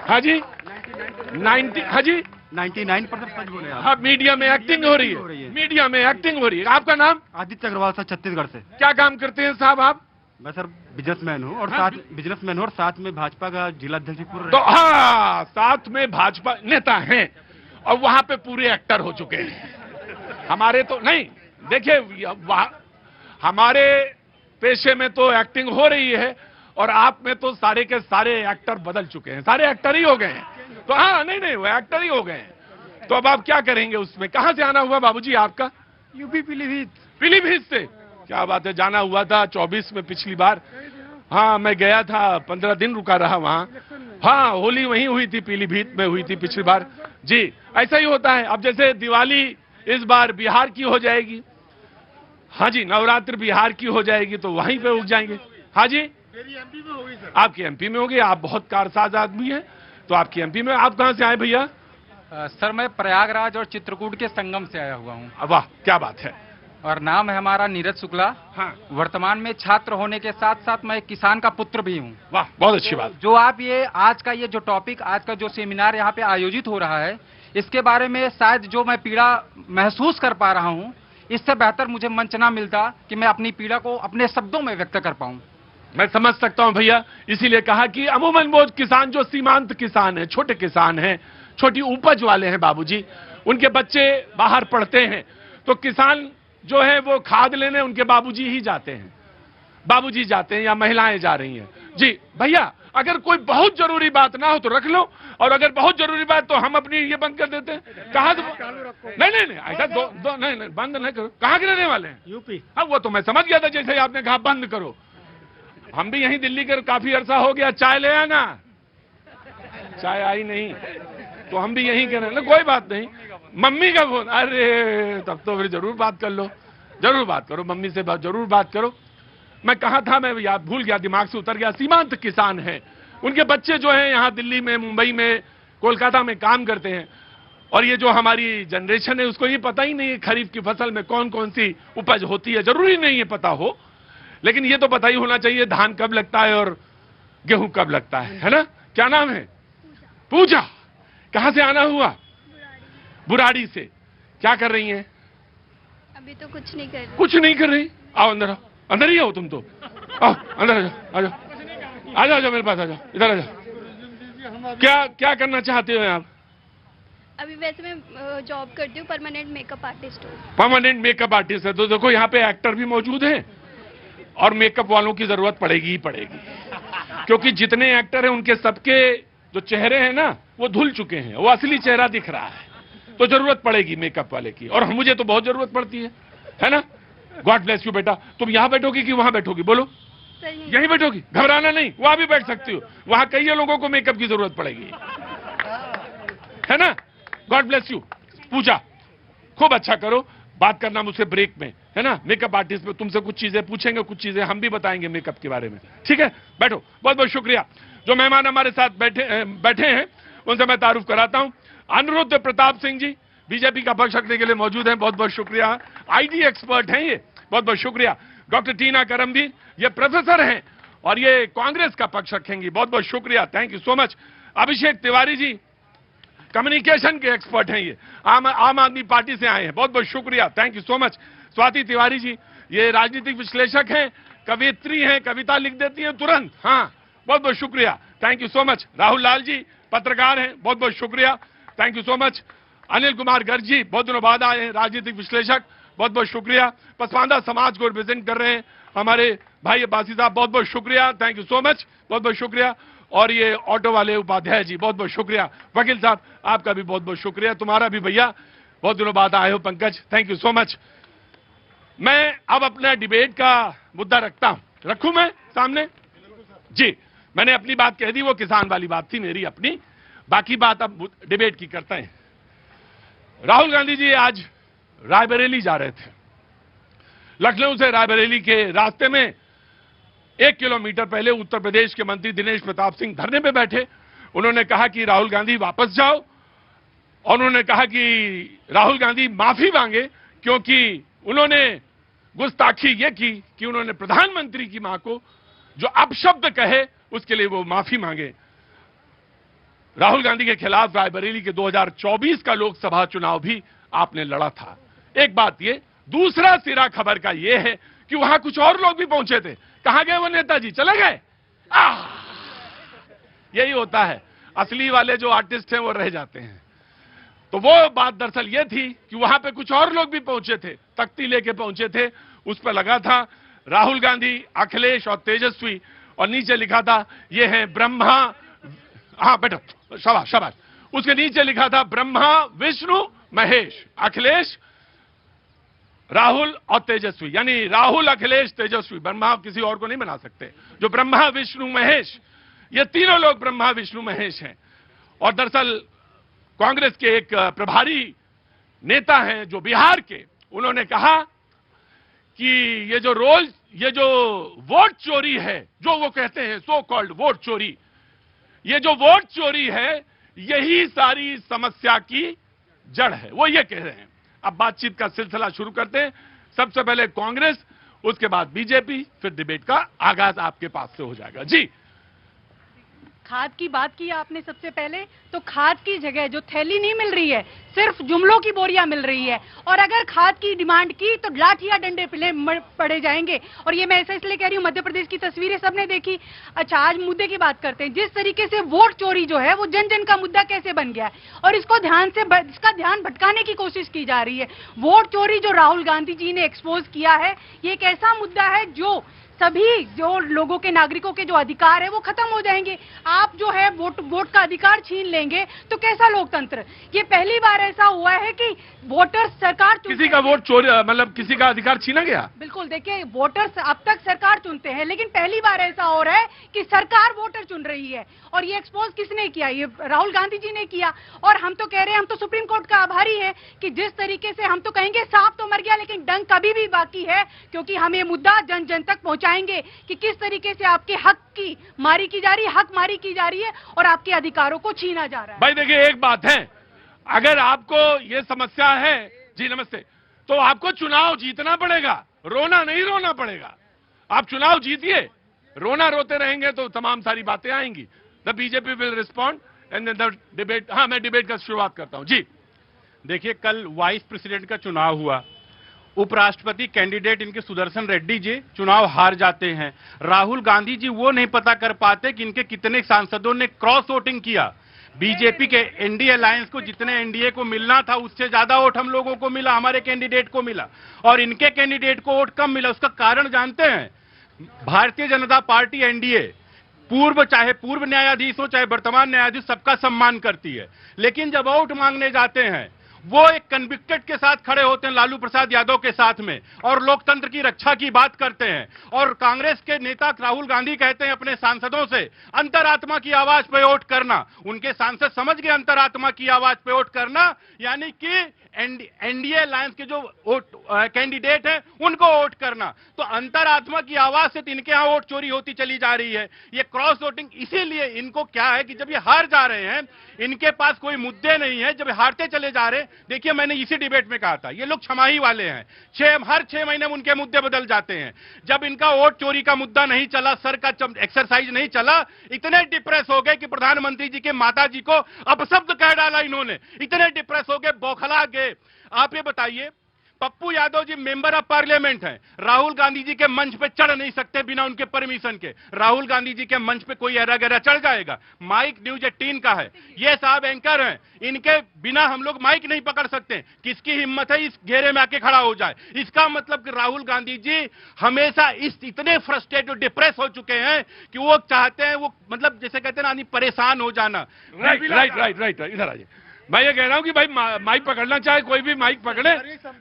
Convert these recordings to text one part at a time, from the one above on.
हाँ जी 90, हाँ जी 99% सच बोले आप। हाँ, मीडिया में एक्टिंग हो रही है, मीडिया में एक्टिंग हो रही है। आपका नाम? आदित्य अग्रवाल सर, छत्तीसगढ़ से। क्या काम करते हैं साहब आप? मैं सर बिजनेसमैन हूँ और हाँ, साथ में भाजपा का जिला अध्यक्ष पूर्व। तो हाँ, साथ में भाजपा नेता हैं और वहां पे पूरे एक्टर हो चुके हैं। हमारे तो नहीं, देखिए हमारे पेशे में तो एक्टिंग हो रही है और आप में तो सारे के सारे एक्टर बदल चुके हैं, सारे एक्टर ही हो गए हैं। तो हाँ, नहीं वो एक्टर ही हो गए हैं। तो अब आप क्या करेंगे उसमें? कहां से आना हुआ बाबूजी आपका? यूपी पीलीभीत। पीलीभीत से? क्या बात है, जाना हुआ था 24 में पिछली बार। हाँ, मैं गया था, 15 दिन रुका रहा वहां। हाँ, होली वहीं हुई थी, पीलीभीत में हुई थी पिछली बार जी। ऐसा ही होता है। अब जैसे दिवाली इस बार बिहार की हो जाएगी, हाँ जी, नवरात्र बिहार की हो जाएगी तो वहीं पे उग जाएंगे। हाँ जी, मेरी एमपी में होगी सर। आपकी एमपी में होगी, आप बहुत कारसाज आदमी हैं तो आपकी एमपी में। आप कहां से आए भैया? सर मैं प्रयागराज और चित्रकूट के संगम से आया हुआ हूँ। वाह, क्या बात है। और नाम है हमारा नीरज शुक्ला। हाँ, वर्तमान में छात्र होने के साथ साथ मैं एक किसान का पुत्र भी हूँ। वाह, बहुत अच्छी बात। जो आप ये आज का ये जो टॉपिक, आज का जो सेमिनार यहाँ पे आयोजित हो रहा है, इसके बारे में शायद जो मैं पीड़ा महसूस कर पा रहा हूँ, इससे बेहतर मुझे मंच ना मिलता कि मैं अपनी पीड़ा को अपने शब्दों में व्यक्त कर पाऊँ। मैं समझ सकता हूं भैया, इसीलिए कहा कि अमूमन वो किसान जो सीमांत किसान है, छोटे किसान हैं, छोटी उपज वाले हैं बाबूजी, उनके बच्चे बाहर पढ़ते हैं, तो किसान जो है वो खाद लेने उनके बाबूजी ही जाते हैं, बाबूजी जाते हैं या महिलाएं जा रही हैं जी। भैया अगर कोई बहुत जरूरी बात ना हो तो रख लो, और अगर बहुत जरूरी बात तो हम अपनी ये बंद कर देते हैं। कहा नहीं ऐसा दो नहीं बंद नहीं करो। कहाँ के रहने वाले हैं? यूपी। हाँ, वो तो मैं समझ गया था, जैसे आपने कहा बंद करो। हम भी यहीं दिल्ली के काफी अरसा हो गया। चाय ले आना, चाय आई नहीं तो हम भी यहीं के रहना। कोई बात नहीं, मम्मी का फोन, अरे तब तो फिर जरूर बात कर लो, जरूर बात करो मम्मी से, जरूर बात करो। मैं कहा था, मैं याद भूल गया, दिमाग से उतर गया। सीमांत किसान हैं, उनके बच्चे जो हैं यहाँ दिल्ली में, मुंबई में, कोलकाता में काम करते हैं, और ये जो हमारी जनरेशन है उसको ये पता ही नहीं है खरीफ की फसल में कौन कौन सी उपज होती है। जरूरी नहीं है पता हो, लेकिन ये तो पता ही होना चाहिए धान कब लगता है और गेहूं कब लगता है ना? क्या नाम है? पूजा। कहां से आना हुआ? बुराड़ी से। क्या कर रही हैं? अभी तो कुछ नहीं कर रही। कुछ नहीं कर रही? आओ अंदर, आओ, अंदर ही आओ तुम तो। आओ अंदर आ जाओ, आ जाओ, आ जाओ मेरे पास, आ जाओ, इधर आ जाओ। क्या करना चाहते हो आप? अभी वैसे मैं जॉब करती हूँ, परमानेंट मेकअप आर्टिस्ट हूँ। परमानेंट मेकअप आर्टिस्ट है, तो देखो यहाँ पे एक्टर भी मौजूद हैं और मेकअप वालों की जरूरत पड़ेगी ही पड़ेगी, क्योंकि जितने एक्टर हैं उनके सबके जो चेहरे हैं ना वो धुल चुके हैं, वो असली चेहरा दिख रहा है, तो जरूरत पड़ेगी मेकअप वाले की। और मुझे तो बहुत जरूरत पड़ती है ना? गॉड ब्लेस यू बेटा। तुम यहाँ बैठोगी कि वहां बैठोगी? बोलो। यहीं बैठोगी, घबराना नहीं, वहां भी बैठ सकती हो। वहां कई लोगों को मेकअप की जरूरत पड़ेगी, है ना? God bless you. पूजा, खूब अच्छा करो। बात करना मुझसे ब्रेक में, है ना? मेकअप आर्टिस्ट में तुमसे कुछ चीजें पूछेंगे, कुछ चीजें हम भी बताएंगे मेकअप के बारे में, ठीक है? बैठो। बहुत बहुत शुक्रिया। जो मेहमान हमारे साथ बैठे हैं उनसे मैं तारुफ कराता हूं। अनिरुद्ध प्रताप सिंह जी बीजेपी का पक्ष रखने के लिए मौजूद हैं, बहुत बहुत शुक्रिया। आईटी एक्सपर्ट हैं ये, बहुत बहुत शुक्रिया। डॉक्टर टीना करमबीर, ये प्रोफेसर हैं और ये कांग्रेस का पक्ष रखेंगी, बहुत बहुत शुक्रिया, thank you so much. Abhishek Tiwari ji communication के एक्सपर्ट हैं, ये आम आदमी पार्टी से आए हैं, बहुत बहुत शुक्रिया, thank you so much. Swati Tiwari ji, ये राजनीतिक विश्लेषक हैं, कवियत्री हैं, कविता लिख देती हैं तुरंत, हाँ, बहुत बहुत शुक्रिया, thank you so much. Rahul Lal ji पत्रकार हैं, बहुत बहुत शुक्रिया, thank you so much. Anil Kumar Garg ji बहुत दिनों बाद आए हैं, राजनीतिक विश्लेषक, बहुत बहुत शुक्रिया। पसमानदा समाज को रिप्रेजेंट कर रहे हैं हमारे भाई अब्बासी साहब, बहुत बहुत शुक्रिया, थैंक यू सो मच, बहुत बहुत शुक्रिया। और ये ऑटो वाले उपाध्याय जी, बहुत बहुत शुक्रिया। वकील साहब आपका भी बहुत बहुत शुक्रिया, तुम्हारा भी भैया, बहुत दिनों बाद आए हो Pankaj, thank you so much. मैं अब अपना डिबेट का मुद्दा रखता हूं, रखूं मैं सामने जी? मैंने अपनी बात कह दी, वो किसान वाली बात थी मेरी अपनी, बाकी बात अब डिबेट की करते हैं। राहुल गांधी जी आज रायबरेली जा रहे थे। लखनऊ से रायबरेली के रास्ते में 1 किलोमीटर पहले उत्तर प्रदेश के मंत्री दिनेश प्रताप सिंह धरने पे बैठे। उन्होंने कहा कि राहुल गांधी वापस जाओ, और उन्होंने कहा कि राहुल गांधी माफी मांगे, क्योंकि उन्होंने गुस्ताखी ये की कि उन्होंने प्रधानमंत्री की मां को जो अपशब्द कहे उसके लिए वो माफी मांगे। राहुल गांधी के खिलाफ रायबरेली के 2024 का लोकसभा चुनाव भी आपने लड़ा था। एक बात ये, दूसरा सिरा खबर का ये है कि वहां कुछ और लोग भी पहुंचे थे। कहां गए वो नेताजी? चले गए। यही होता है, असली वाले जो आर्टिस्ट हैं वो रह जाते हैं। तो वो बात दरअसल ये थी कि वहां पे कुछ और लोग भी पहुंचे थे, तख्ती लेके पहुंचे थे। उस पर लगा था राहुल गांधी, अखिलेश और तेजस्वी, और नीचे लिखा था ये है ब्रह्मा। हाँ बैठो, शाबाश शाबाश। उसके नीचे लिखा था ब्रह्मा विष्णु महेश, अखिलेश राहुल और तेजस्वी, यानी राहुल अखिलेश तेजस्वी। ब्रह्मा किसी और को नहीं बना सकते। जो ब्रह्मा विष्णु महेश, ये तीनों लोग ब्रह्मा विष्णु महेश हैं। और दरअसल कांग्रेस के एक प्रभारी नेता हैं जो बिहार के, उन्होंने कहा कि ये जो वोट चोरी है, जो वो कहते हैं सो कॉल्ड वोट चोरी, ये जो वोट चोरी है यही सारी समस्या की जड़ है। वो ये कह रहे हैं। अब बातचीत का सिलसिला शुरू करते हैं। सबसे पहले कांग्रेस, उसके बाद बीजेपी, फिर डिबेट का आगाज आपके पास से हो जाएगा। जी, खाद की बात की आपने सबसे पहले, तो खाद की जगह जो थैली नहीं मिल रही है, सिर्फ जुमलों की बोरियां मिल रही है। और अगर खाद की डिमांड की तो लाठियां डंडे पड़े जाएंगे। और ये मैं ऐसा इसलिए कह रही हूँ, मध्य प्रदेश की तस्वीरें सबने देखी। अच्छा, आज मुद्दे की बात करते हैं। जिस तरीके से वोट चोरी जो है वो जन जन का मुद्दा कैसे बन गया है, और इसका ध्यान भटकाने की कोशिश की जा रही है। वोट चोरी जो राहुल गांधी जी ने एक्सपोज किया है, ये एक ऐसा मुद्दा है जो सभी जो लोगों के, नागरिकों के जो अधिकार है वो खत्म हो जाएंगे। आप जो है वोट का अधिकार छीन लेंगे तो कैसा लोकतंत्र? ये पहली बार ऐसा हुआ है कि वोटर्स सरकार किसी का वोट चोरी, मतलब किसी का अधिकार छीना गया। बिल्कुल, देखिए वोटर्स अब तक सरकार चुनते हैं, लेकिन पहली बार ऐसा हो रहा है कि सरकार वोटर चुन रही है। और ये एक्सपोज किसने किया? ये राहुल गांधी जी ने किया। और हम तो कह रहे हैं, हम तो सुप्रीम कोर्ट का आभारी है कि जिस तरीके से, हम तो कहेंगे सांप तो मर गया लेकिन डंक कभी भी बाकी है, क्योंकि हम ये मुद्दा जन जन तक पहुंचाएंगे कि किस तरीके से आपके हक की मारी की जा रही है, हक मारी की जा रही है और आपके अधिकारों को छीना जा रहा है। भाई देखिए, एक बात है, अगर आपको ये समस्या है, जी नमस्ते, तो आपको चुनाव जीतना पड़ेगा, रोना नहीं रोना पड़ेगा। आप चुनाव जीतिए, रोना रोते रहेंगे तो तमाम सारी बातें आएंगी। The BJP will respond and the debate. हाँ, मैं डिबेट का शुरुआत करता हूं। जी देखिए, कल वाइस प्रेसिडेंट का चुनाव हुआ। उपराष्ट्रपति कैंडिडेट इनके सुदर्शन रेड्डी जी चुनाव हार जाते हैं। राहुल गांधी जी वो नहीं पता कर पाते कि इनके कितने सांसदों ने क्रॉस वोटिंग किया। बीजेपी के एनडीए अलायंस को जितने एनडीए को मिलना था उससे ज्यादा वोट हम लोगों को मिला, हमारे कैंडिडेट को मिला, और इनके कैंडिडेट को वोट कम मिला। उसका कारण जानते हैं? भारतीय जनता पार्टी एनडीए चाहे पूर्व न्यायाधीश हो चाहे वर्तमान न्यायाधीश, सबका सम्मान करती है, लेकिन जब वोट मांगने जाते हैं वो एक कन्विक्टेड के साथ खड़े होते हैं, लालू प्रसाद यादव के साथ में, और लोकतंत्र की रक्षा की बात करते हैं। और कांग्रेस के नेता राहुल गांधी कहते हैं अपने सांसदों से अंतरात्मा की आवाज पे वोट करना। उनके सांसद समझ गए अंतरात्मा की आवाज पे वोट करना यानी कि एनडीए अलायंस के जो कैंडिडेट हैं उनको वोट करना। तो अंतरात्मा की आवाज से इनके यहां वोट चोरी होती चली जा रही है। ये क्रॉस वोटिंग इसीलिए इनको क्या है कि जब ये हार जा रहे हैं, इनके पास कोई मुद्दे नहीं है, जब हारते चले जा रहे हैं। देखिए, मैंने इसी डिबेट में कहा था, ये लोग छमाही वाले हैं, हर 6 महीने में उनके मुद्दे बदल जाते हैं। जब इनका वोट चोरी का मुद्दा नहीं चला, सर का एक्सरसाइज नहीं चला, इतने डिप्रेस हो गए कि प्रधानमंत्री जी के माता जी को अपशब्द कह डाला इन्होंने। इतने डिप्रेस हो गए, बौखला गए। आप ये बताइए, Pappu Yadav ji member of parliament हैं, राहुल गांधी जी के मंच पे चढ़ नहीं सकते बिना उनके परमिशन के। राहुल गांधी जी के मंच पे कोई ऐरा गैरा चढ़ जाएगा? माइक न्यूज 18 का है, ये साहब एंकर हैं, इनके बिना हम लोग माइक नहीं पकड़ सकते। किसकी हिम्मत है इस घेरे में आके खड़ा हो जाए? इसका मतलब कि राहुल गांधी जी हमेशा इतने फ्रस्ट्रेट और डिप्रेस हो चुके हैं कि वो चाहते हैं, वो मतलब जैसे कहते हैं ना, आदमी परेशान हो जाना। राइट, इधर आइए। मैं ये कह रहा हूं कि भाई माइक पकड़ना चाहे कोई भी माइक पकड़े,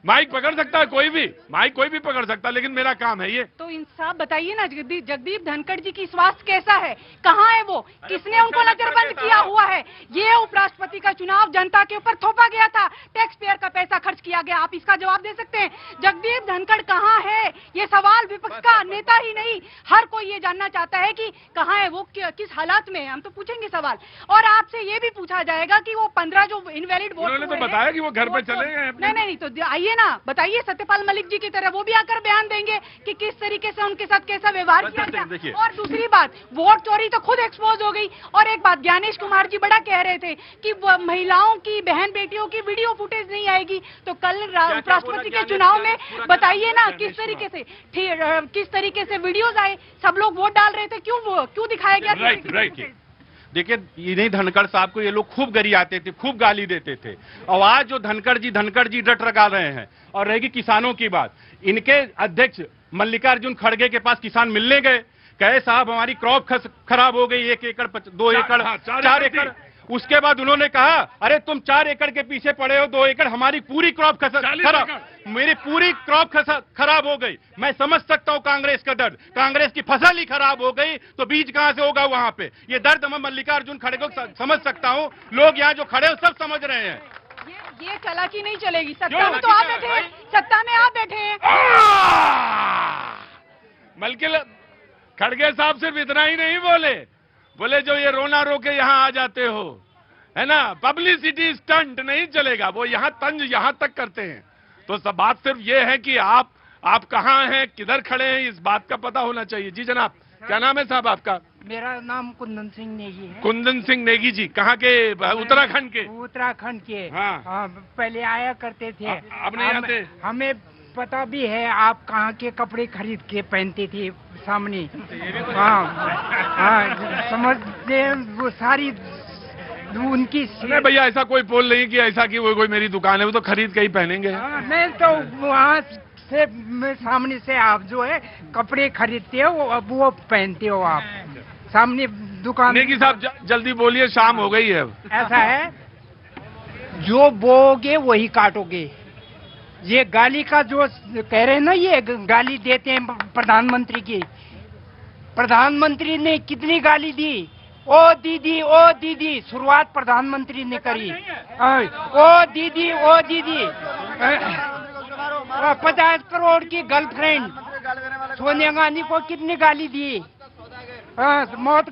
माइक पकड़ सकता है कोई भी, माइक कोई भी पकड़ सकता है, लेकिन मेरा काम है ये। तो इंसाफ बताइए ना, जगदीप धनखड़ जी की स्वास्थ्य कैसा है, कहाँ है वो, किसने उनको नजरबंद किया हुआ है? ये उपराष्ट्रपति का चुनाव जनता के ऊपर थोपा गया था, टैक्स पेयर का पैसा खर्च किया गया। आप इसका जवाब दे सकते हैं? जगदीप धनखड़ कहाँ है? ये सवाल विपक्ष का नेता ही नहीं, हर कोई ये जानना चाहता है कि कहाँ है वो, किस हालात में है। हम तो पूछेंगे सवाल, और आपसे ये भी पूछा जाएगा कि वो 15 जो जो इनवैलिड वोट उन्होंने तो बताया कि वो घर पे चले गए अपने। नहीं, तो आइए ना, बताइए सत्यपाल मलिक जी की तरह वो भी आकर बयान देंगे कि किस तरीके से उनके साथ कैसा व्यवहार किया गया। और दूसरी बात, वोट चोरी तो खुद एक्सपोज हो गई। और एक बात, ज्ञानेश कुमार जी बड़ा कह रहे थे कि महिलाओं की, बहन बेटियों की वीडियो फुटेज नहीं आएगी, तो कल उपराष्ट्रपति के चुनाव में बताइए ना किस तरीके से वीडियोस आए, सब लोग वोट डाल रहे थे, क्यों दिखाया गया? राइट। देखिए, इन्हीं धनखड़ साहब को ये लोग खूब गरियाते थे, खूब गाली देते थे। और आज जो धनखड़ जी डट लगा रहे हैं। और रहेगी किसानों की बात, इनके अध्यक्ष मल्लिकार्जुन खड़गे के पास किसान मिलने गए, कहे साहब हमारी क्रॉप खराब हो गई, 1 एकड़ 2 एकड़ 4 एकड़। उसके बाद उन्होंने कहा अरे तुम 4 एकड़ के पीछे पड़े हो, 2 एकड़, हमारी पूरी क्रॉप खराब, मेरी पूरी क्रॉप खराब हो गई। मैं समझ सकता हूं कांग्रेस का दर्द, कांग्रेस की फसल ही खराब हो गई तो बीज कहां से होगा वहां पे। ये दर्द मैं मल्लिकार्जुन खड़गे को समझ सकता हूं, लोग यहाँ जो खड़े हो सब समझ रहे हैं। ये चालाकी नहीं चलेगी, सत्ता में तो आप बैठे हैं, सत्ता में आप बैठे हैं। बल्कि खड़गे साहब सिर्फ इतना ही नहीं बोले जो ये रोना रो के यहाँ आ जाते हो, है ना, पब्लिसिटी स्टंट नहीं चलेगा, वो यहाँ तंज यहाँ तक करते हैं। तो सब बात सिर्फ ये है कि आप कहाँ हैं, किधर खड़े हैं, इस बात का पता होना चाहिए। जी जनाब, क्या नाम है साहब आपका? मेरा नाम कुंदन सिंह नेगी है। कुंदन सिंह नेगी जी, कहाँ के? उत्तराखंड के? उत्तराखंड के। हाँ। पहले आया करते थे, अब नहीं आते? हमें पता भी है आप कहाँ के कपड़े खरीद के पहनते थे सामने। हाँ, समझते वो सारी उनकी। नहीं भैया, ऐसा कोई पोल नहीं कि ऐसा कि वो कोई मेरी दुकान है, वो तो खरीद के ही पहनेंगे। नहीं तो वहाँ से सामने से आप जो है कपड़े खरीदते हो, अब वो पहनते हो आप सामने दुकान। नेगी साहब जल्दी बोलिए, शाम हो गई है अब। ऐसा है, जो बोओगे वही काटोगे। ये गाली का जो कह रहे हैं ना, ये गाली देते हैं प्रधानमंत्री की। प्रधानमंत्री ने कितनी गाली दी? ओ दीदी, शुरुआत प्रधानमंत्री ने करी। ओ दीदी 50 करोड़ की गर्लफ्रेंड सोनिया गांधी को कितनी गाली दी? मौत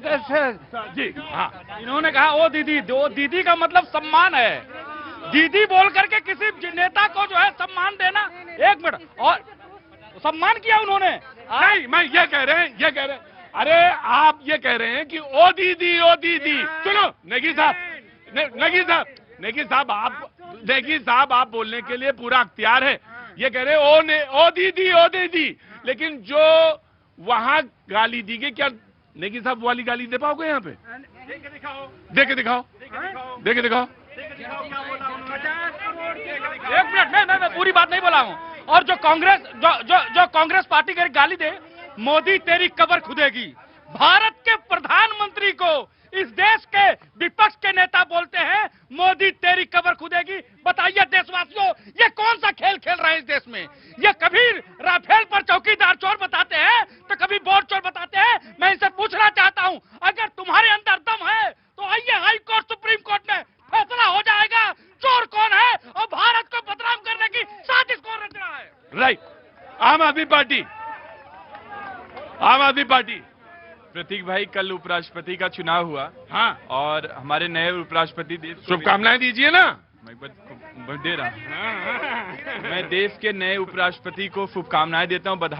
जी हाँ, इन्होंने कहा ओ दीदी का मतलब सम्मान है। दीदी बोल करके किसी नेता को जो है सम्मान देना, 1 मिनट, और सम्मान किया उन्होंने। नहीं, मैं ये कह रहे हैं, अरे आप ये कह रहे हैं कि ओ दीदी। सुनो नेगी साहब आप बोलने के लिए पूरा अख्तियार है। ये कह रहे हैं ओ दीदी, लेकिन जो वहां गाली दी गई, क्या नेगी साहब वाली गाली दे पाओगे यहाँ पे? दे के दिखाओ। 1 मिनट, मैं पूरी बात नहीं बोला हूँ। और जो कांग्रेस पार्टी की गाली दे, मोदी तेरी कब्र खुदेगी। भारत के प्रधानमंत्री को इस देश के विपक्ष के नेता बोलते हैं मोदी तेरी कब्र खुदेगी। बताइए देशवासियों, ये कौन सा खेल खेल रहे हैं इस देश में? ये कभी राफेल पर चौकीदार चोर बताते हैं तो कभी बोर्ड चोर बताते हैं। मैं इनसे पूछना चाहता हूं, अगर तुम्हारे अंदर दम है तो आइए हाई कोर्ट, सुप्रीम कोर्ट में फैसला हो जाएगा चोर कौन है और भारत को बदनाम करने की साजिश कौन रच रहा है। राइट, आम आदमी पार्टी। प्रतीक भाई, कल उपराष्ट्रपति का चुनाव हुआ। हाँ, और हमारे नए उपराष्ट्रपति देश को शुभकामनाएं दीजिए ना। मैं दे रहा हूं। मैं देश के नए उपराष्ट्रपति को शुभकामनाएं देता हूं, बधाई।